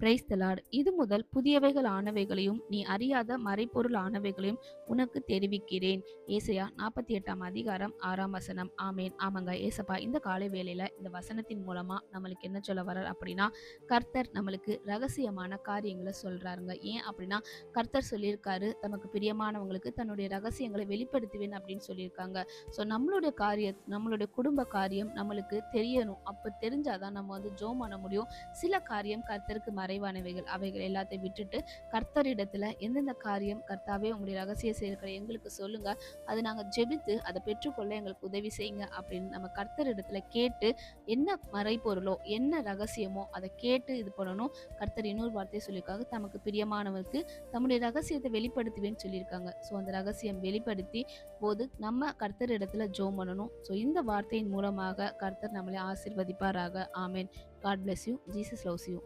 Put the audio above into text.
Praise the Lord. இது முதல் புதியவைகள் ஆனவைகளையும் நீ அறியாத மறைபொருள் ஆனவைகளையும் உனக்கு தெரிவிக்கிறேன். ஏசாயா 48ஆம் அதிகாரம் 6ஆம் வசனம். ஆமேன். ஆமாங்க ஏசப்பா, இந்த காலை வேளையில இந்த வசனத்தின் மூலமா நம்மளுக்கு என்ன சொல்ல வர்றார் அப்படின்னா, கர்த்தர் நம்மளுக்கு ரகசியமான காரியங்களை சொல்றாருங்க. ஏன் அப்படின்னா, கர்த்தர் சொல்லியிருக்காரு தமக்கு பிரியமானவங்களுக்கு தன்னுடைய ரகசியங்களை வெளிப்படுத்துவேன் அப்படின்னு சொல்லியிருக்காங்க. ஸோ நம்மளுடைய குடும்ப காரியம் நம்மளுக்கு தெரியணும். அப்போ தெரிஞ்சாதான் நம்ம ஜெபம் பண்ண முடியும். சில காரியம் கர்த்தருக்கு மறைவானவைகள், அவைகள் எல்லாத்தையும் விட்டுட்டு கர்த்தரிடத்துல எந்தெந்த காரியம் கர்த்தாவே உங்களுடைய ரகசிய செயல்களை எங்களுக்கு சொல்லுங்க, அதை நாங்க ஜெபித்து அதை பெற்றுக்கொள்ள எங்களுக்கு உதவி செய்யுங்க அப்படின்னு நம்ம கர்த்தரிடத்துல கேட்டு, என்ன மறைபொருளோ என்ன ரகசியமோ அதை கேட்டு இது பண்ணணும். கர்த்தர் இன்னொரு வார்த்தையை சொல்லியிருக்காங்க, தமக்கு பிரியமானவருக்கு தம்முடைய ரகசியத்தை வெளிப்படுத்துவேன்னு சொல்லியிருக்காங்க. ஸோ அந்த ரகசியம் வெளிப்படுத்தி போது நம்ம கர்த்தரிடத்துல ஜெபம் பண்ணணும். ஸோ இந்த வார்த்தையின் மூலமாக கர்த்தர் நம்மளை ஆசீர்வதிப்பாராக. Amen. God bless you. Jesus loves you.